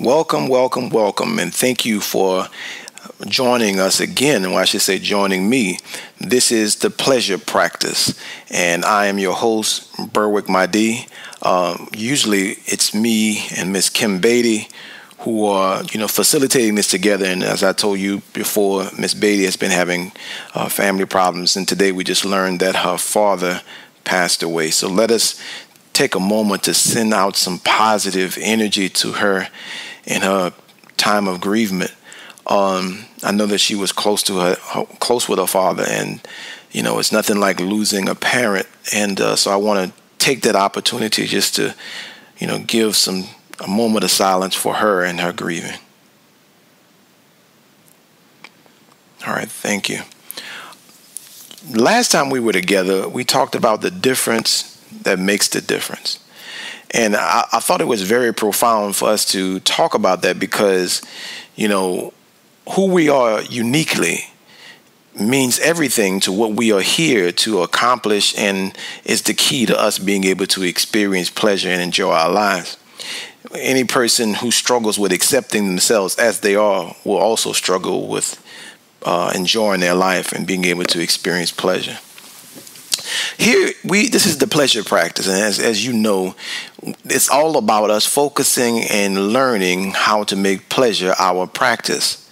Welcome, welcome, welcome, and thank you for joining us again, or I should say, joining me. This is the Pleasure Practice, and I am your host, Berwick Mahdi. Usually, it's me and Miss Kim Beatty who are, facilitating this together. And as I told you before, Miss Beatty has been having family problems, and today we just learned that her father passed away. So let us take a moment to send out some positive energy to her in her time of bereavement. I know that she was close with her father, and it's nothing like losing a parent. And so I want to take that opportunity just to, give a moment of silence for her and her grieving. All right, thank you. Last time we were together, we talked about the difference that makes the difference. And I thought it was very profound for us to talk about that because, who we are uniquely means everything to what we are here to accomplish, and is the key to us being able to experience pleasure and enjoy our lives. Any person who struggles with accepting themselves as they are will also struggle with enjoying their life and being able to experience pleasure. This is the pleasure practice, and as you know, it's all about us focusing and learning how to make pleasure our practice.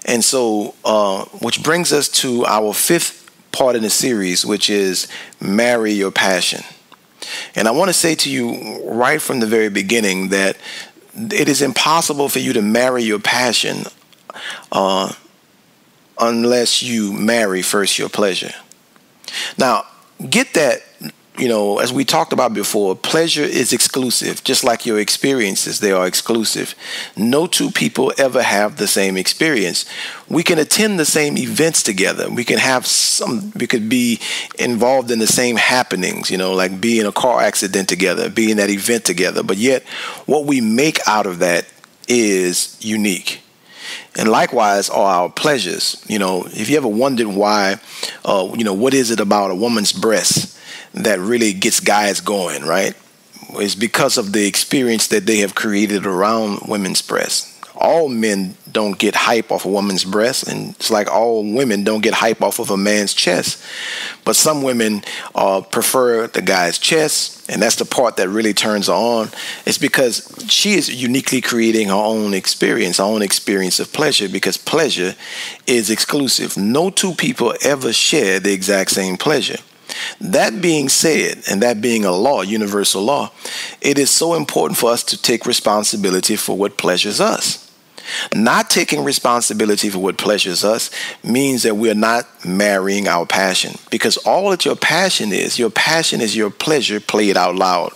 And so, which brings us to our fifth part in the series, which is marry your passion. And I want to say to you right from the very beginning that it is impossible for you to marry your passion unless you marry first your pleasure. Now, get that, as we talked about before, pleasure is exclusive. Just like your experiences, they are exclusive. No two people ever have the same experience. We can attend the same events together. We could be involved in the same happenings, like be in a car accident together, be in that event together. But yet, what we make out of that is unique. And likewise are our pleasures. If you ever wondered why, what is it about a woman's breast that really gets guys going, right? It's because of the experience that they have created around women's breasts. All men don't get hype off a woman's breast, and it's like all women don't get hype off of a man's chest. But some women prefer the guy's chest, and that's the part that really turns her on. It's because she is uniquely creating her own experience of pleasure, because pleasure is exclusive. No two people ever share the exact same pleasure. That being said, and that being a law, universal law, it is so important for us to take responsibility for what pleasures us. Not taking responsibility for what pleasures us means that we are not marrying our passion, because all that your passion is your pleasure played out loud.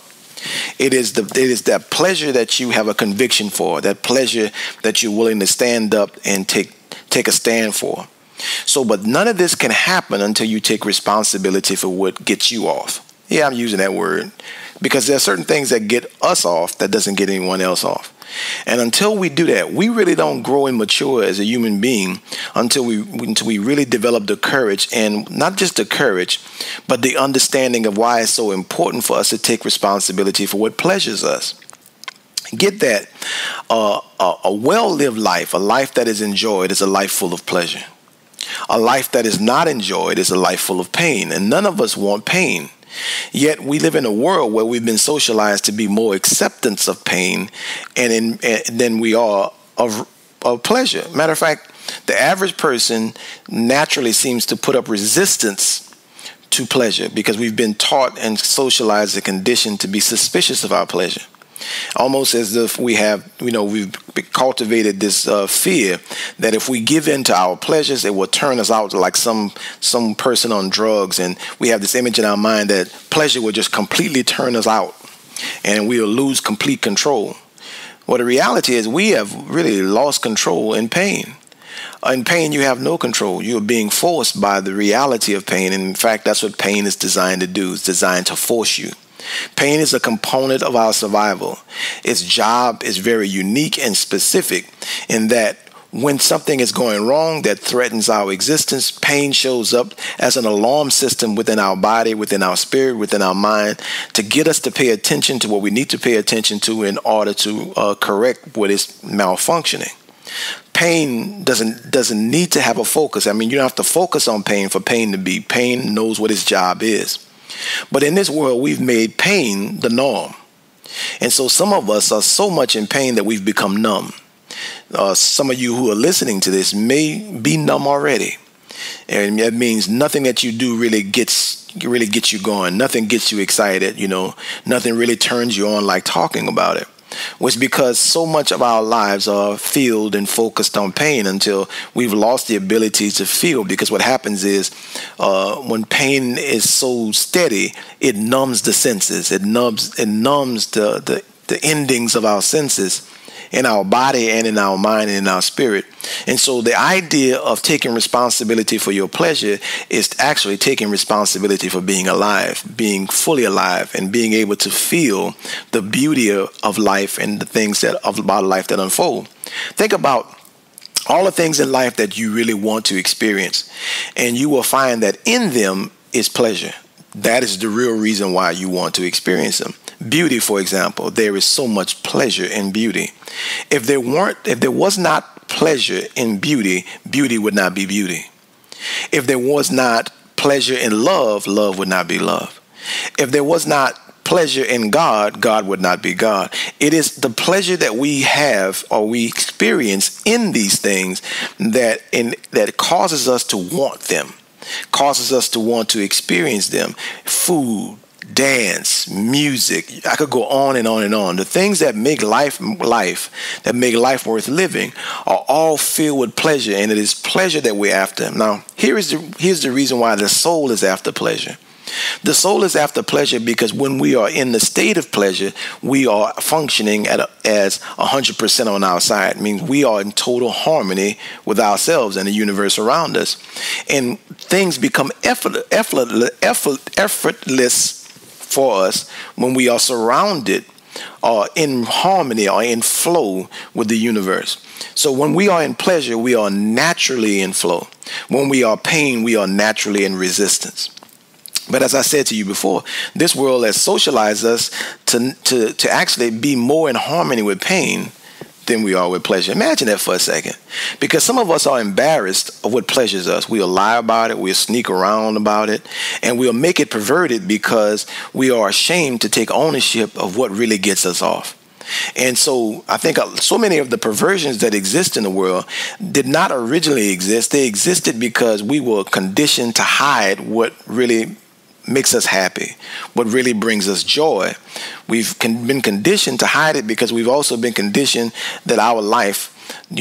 It is that pleasure that you have a conviction for, that pleasure that you're willing to stand up and take a stand for. So, but none of this can happen until you take responsibility for what gets you off. Yeah, I'm using that word because there are certain things that get us off that doesn't get anyone else off. And until we do that, we really don't grow and mature as a human being until we really develop the courage, and not just the courage, but the understanding of why it's so important for us to take responsibility for what pleasures us. Get that a well-lived life, a life that is enjoyed, is a life full of pleasure. A life that is not enjoyed is a life full of pain, and none of us want pain. Yet we live in a world where we've been socialized to be more acceptance of pain than we are of pleasure. Matter of fact, the average person naturally seems to put up resistance to pleasure because we've been taught and socialized and conditioned to be suspicious of our pleasure. Almost as if we've cultivated this fear that if we give in to our pleasures, it will turn us out like some person on drugs, and we have this image in our mind that pleasure will just completely turn us out, and we'll lose complete control. Well, the reality is we have really lost control in pain. In pain, you have no control. You are being forced by the reality of pain, and in fact, that's what pain is designed to do. It's designed to force you. Pain is a component of our survival. Its job is very unique and specific in that When something is going wrong that threatens our existence, pain shows up as an alarm system within our body, within our spirit, within our mind, to get us to pay attention to what we need to pay attention to in order to correct what is malfunctioning. Pain doesn't need to have a focus. I mean, you don't have to focus on pain for pain to be. Pain knows what its job is. But in this world, we've made pain the norm. And so some of us are so much in pain that we've become numb. Some of you who are listening to this may be numb already. And that means nothing that you do really gets you going. Nothing gets you excited, Nothing really turns you on like talking about it. Well, it's because so much of our lives are filled and focused on pain until we've lost the ability to feel. Because what happens is when pain is so steady, it numbs the senses. It numbs the endings of our senses in our body and in our mind and in our spirit. And so the idea of taking responsibility for your pleasure is actually taking responsibility for being alive, being fully alive, and being able to feel the beauty of life and the things about life that unfold. Think about all the things in life that you really want to experience, and you will find that in them is pleasure. That is the real reason why you want to experience them. Beauty, for example, there is so much pleasure in beauty. If there was not pleasure in beauty, beauty would not be beauty. If there was not pleasure in love, love would not be love. If there was not pleasure in God, God would not be God. It is the pleasure that we have or we experience in these things that causes us to want them, causes us to want to experience them. Food, dance, music, I could go on and on and on. The things that make life, that make life worth living are all filled with pleasure, and it is pleasure that we're after. Now, here's the reason why the soul is after pleasure. The soul is after pleasure because when we are in the state of pleasure, we are functioning as 100% on our side. It means we are in total harmony with ourselves and the universe around us. And things become effortless for us when we are surrounded or in harmony or in flow with the universe. So when we are in pleasure, we are naturally in flow. When we are pain, we are naturally in resistance. But as I said to you before, this world has socialized us to actually be more in harmony with pain than we are with pleasure. Imagine that for a second. Because some of us are embarrassed of what pleasures us. We'll lie about it, we'll sneak around about it, and we'll make it perverted because we are ashamed to take ownership of what really gets us off. And so I think so many of the perversions that exist in the world did not originally exist. They existed because we were conditioned to hide what really makes us happy, what really brings us joy. We've been conditioned to hide it because we've also been conditioned that our life,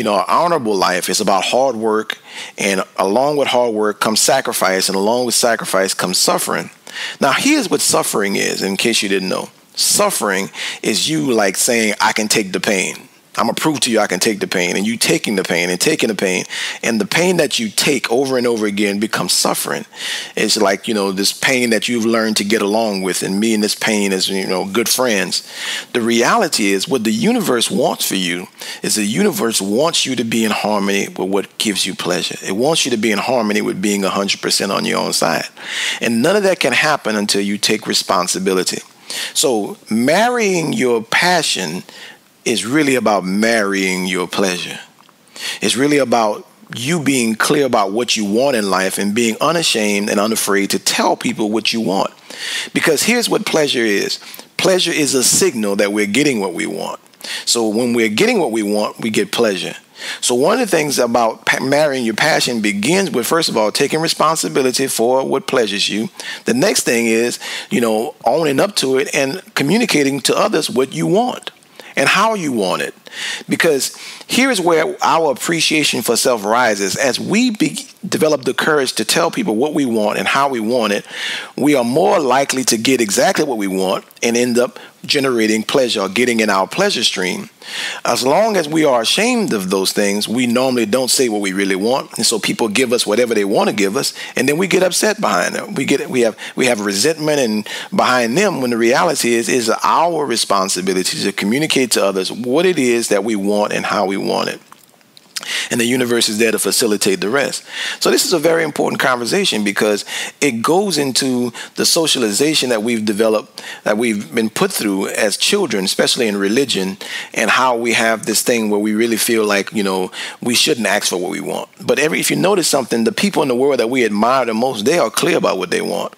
our honorable life, is about hard work, and along with hard work comes sacrifice, and along with sacrifice comes suffering. Now, here's what suffering is, in case you didn't know. Suffering is you like saying, I can take the pain. I'm going to prove to you I can take the pain, and you taking the pain and taking the pain, and the pain that you take over and over again becomes suffering. It's like, this pain that you've learned to get along with, and me and this pain is, good friends. The reality is what the universe wants for you is the universe wants you to be in harmony with what gives you pleasure. It wants you to be in harmony with being 100% on your own side. And none of that can happen until you take responsibility. So marrying your passion is really about marrying your pleasure. It's really about you being clear about what you want in life and being unashamed and unafraid to tell people what you want. Because here's what pleasure is. Pleasure is a signal that we're getting what we want. So when we're getting what we want, we get pleasure. So one of the things about marrying your passion begins with, first of all, taking responsibility for what pleasures you. The next thing is, owning up to it and communicating to others what you want and how you want it. Because here is where our appreciation for self rises. As we develop the courage to tell people what we want and how we want it, we are more likely to get exactly what we want and end up generating pleasure or getting in our pleasure stream. As long as we are ashamed of those things, we normally don't say what we really want. And so people give us whatever they want to give us, and then we get upset behind them. We have resentment and behind them, when the reality is our responsibility to communicate to others what it is that we want and how we want it. and the universe is there to facilitate the rest. So this is a very important conversation because it goes into the socialization that we've developed, that we've been put through as children, especially in religion, and how we have this thing where we really feel like, we shouldn't ask for what we want. But if you notice something, the people in the world that we admire the most, they are clear about what they want.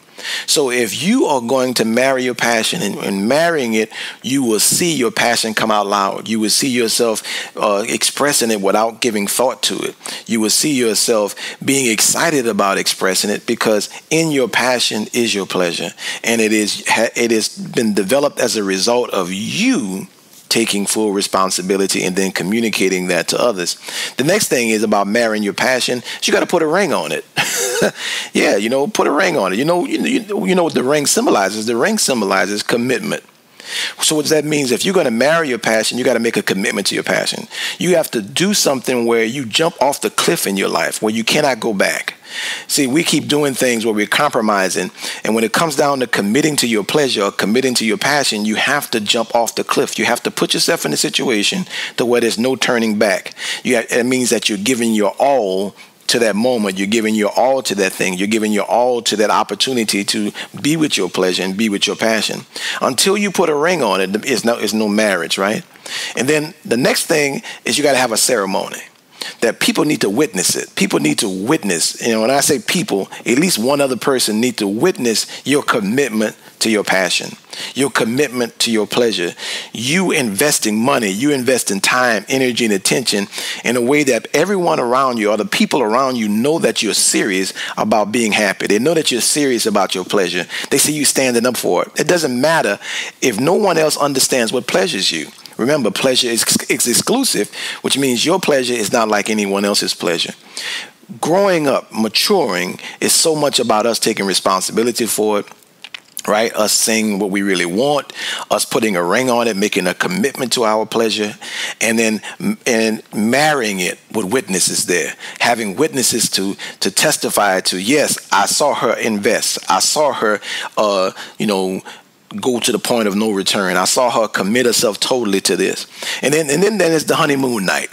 So if you are going to marry your passion, and marrying it, you will see your passion come out loud. You will see yourself expressing it without giving thought to it. You will see yourself being excited about expressing it, because in your passion is your pleasure. And it has been developed as a result of you taking full responsibility and then communicating that to others. The next thing is about marrying your passion. Is you got to put a ring on it. Yeah, put a ring on it. You know what the ring symbolizes? The ring symbolizes commitment. So what that means, if you're going to marry your passion, you got to make a commitment to your passion. You have to do something where you jump off the cliff in your life, where you cannot go back. See, we keep doing things where we're compromising. And when it comes down to committing to your pleasure or committing to your passion, you have to jump off the cliff. You have to put yourself in a situation to where there's no turning back. It means that you're giving your all to that moment. You're giving your all to that thing. You're giving your all to that opportunity to be with your pleasure and be with your passion. Until you put a ring on it, it's no marriage, right? And then the next thing is you got to have a ceremony that people need to witness it. People need to witness. When I say people, at least one other person need to witness your commitment to your passion, your commitment to your pleasure. You investing money, you investing time, energy, and attention in a way that everyone around you or the people around you know that you're serious about being happy. They know that you're serious about your pleasure. They see you standing up for it. It doesn't matter if no one else understands what pleasures you. Remember, pleasure is exclusive, which means your pleasure is not like anyone else's pleasure. Growing up, maturing, is so much about us taking responsibility for it, right? Us saying what we really want, us putting a ring on it, making a commitment to our pleasure, and then marrying it with witnesses there, having witnesses to testify to, yes, I saw her invest. I saw her, go to the point of no return. I saw her commit herself totally to this. And then there's the honeymoon night.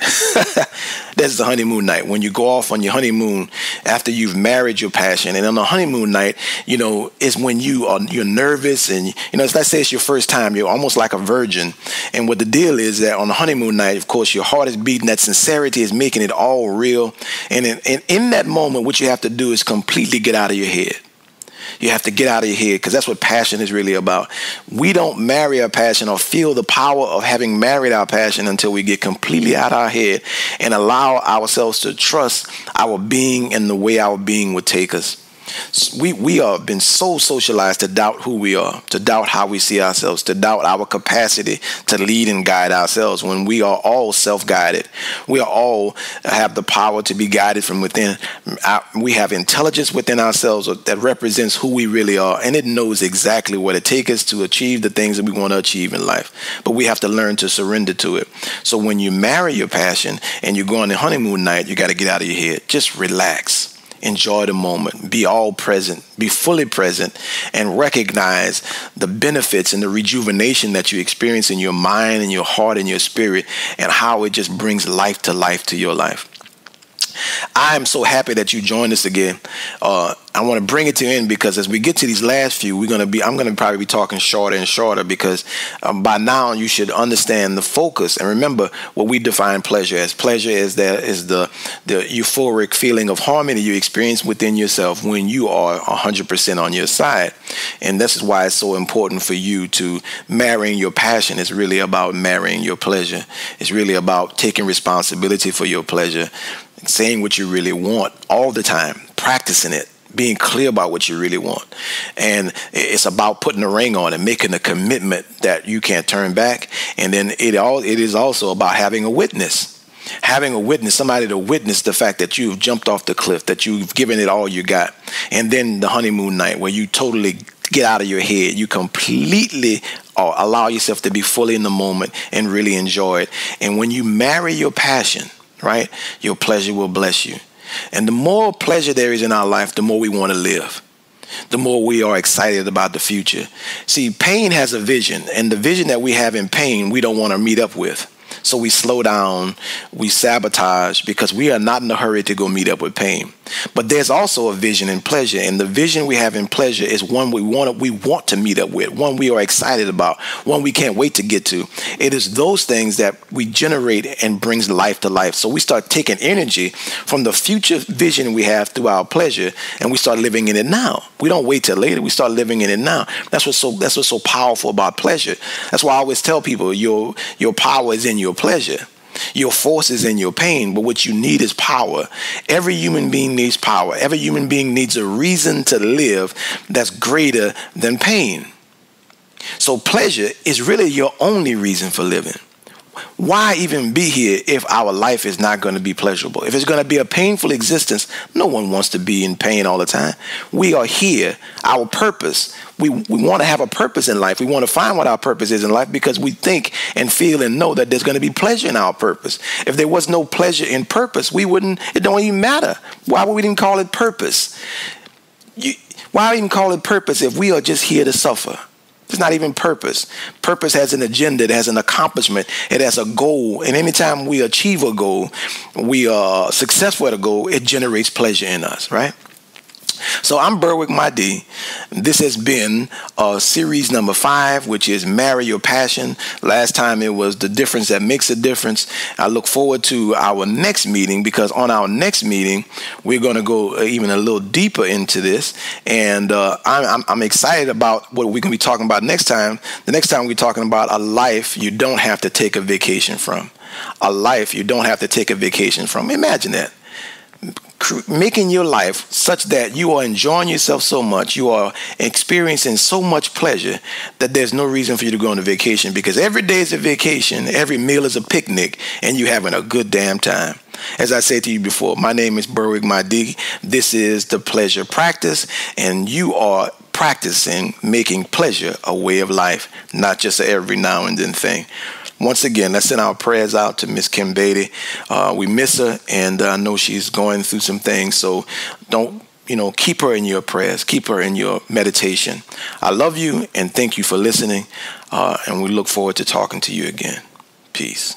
That's the honeymoon night, when you go off on your honeymoon after you've married your passion. And on the honeymoon night, is when you're nervous, and let's say it's your first time. You're almost like a virgin. And what the deal is that on the honeymoon night, of course, your heart is beating. That sincerity is making it all real. And in that moment, what you have to do is completely get out of your head. You have to get out of your head, because that's what passion is really about. We don't marry our passion or feel the power of having married our passion until we get completely out of our head and allow ourselves to trust our being and the way our being would take us. We have been so socialized to doubt who we are, to doubt how we see ourselves, to doubt our capacity to lead and guide ourselves, when we are all self-guided. We are all have the power to be guided from within. We have intelligence within ourselves that represents who we really are, and it knows exactly what it takes us to achieve the things that we want to achieve in life. But we have to learn to surrender to it. So when you marry your passion and you go on the honeymoon night, you got to get out of your head. Just relax. Enjoy the moment, be all present, be fully present, and recognize the benefits and the rejuvenation that you experience in your mind and your heart and your spirit, and how it just brings life to your life. I am so happy that you joined us again. I want to bring it to an end, because as we get to these last few, I'm going to probably be talking shorter and shorter, because by now you should understand the focus. And remember what we define pleasure as. Pleasure is the euphoric feeling of harmony you experience within yourself when you are 100% on your side. And this is why it's so important for you to marrying your passion. It's really about marrying your pleasure. It's really about taking responsibility for your pleasure, saying what you really want all the time, practicing it, being clear about what you really want. And it's about putting a ring on it, making a commitment that you can't turn back. And then it is also about having a witness. Having a witness, somebody to witness the fact that you've jumped off the cliff, that you've given it all you got. And then the honeymoon night, where you totally get out of your head. You completely allow yourself to be fully in the moment and really enjoy it. And when you marry your passion, right, your pleasure will bless you. And the more pleasure there is in our life, the more we want to live, the more we are excited about the future. See, pain has a vision, and the vision that we have in pain, we don't want to meet up with. So we slow down, we sabotage because we are not in a hurry to go meet up with pain. But there's also a vision in pleasure, and the vision we have in pleasure is one we want to meet up with, one we are excited about, one we can't wait to get to. It is those things that we generate and brings life to life. So we start taking energy from the future vision we have through our pleasure, and we start living in it now. We don't wait till later. We start living in it now. That's what's so powerful about pleasure. That's why I always tell people your power is in your pleasure. Your force is in your pain, but what you need is power. Every human being needs power. Every human being needs a reason to live that's greater than pain. So pleasure is really your only reason for living. Why even be here if our life is not going to be pleasurable? If it's going to be a painful existence, no one wants to be in pain all the time. We are here. Our purpose, we want to have a purpose in life. We want to find what our purpose is in life because we think and feel and know that there's going to be pleasure in our purpose. If there was no pleasure in purpose, it don't even matter. Why would we even call it purpose? Why even call it purpose if we are just here to suffer? It's not even purpose. Purpose has an agenda. It has an accomplishment. It has a goal. And anytime we achieve a goal, we are successful at a goal, it generates pleasure in us, right? So I'm Berwick Mahdi. This has been series number 5, which is Marry Your Passion. Last time it was the difference that makes a difference. I look forward to our next meeting, because on our next meeting, we're going to go even a little deeper into this. And I'm excited about what we're going to be talking about next time. The next time we're talking about a life you don't have to take a vacation from. A life you don't have to take a vacation from. Imagine that. Making your life such that you are enjoying yourself so much, you are experiencing so much pleasure that there's no reason for you to go on a vacation, because every day is a vacation, every meal is a picnic, and you're having a good damn time. As I said to you before, my name is Berwick Mahdi. This is the Pleasure Practice, and you are practicing making pleasure a way of life, not just an every now and then thing. Once again, let's send our prayers out to Miss Kim Beatty. We miss her, and I know she's going through some things. So don't, keep her in your prayers. Keep her in your meditation. I love you, and thank you for listening. And we look forward to talking to you again. Peace.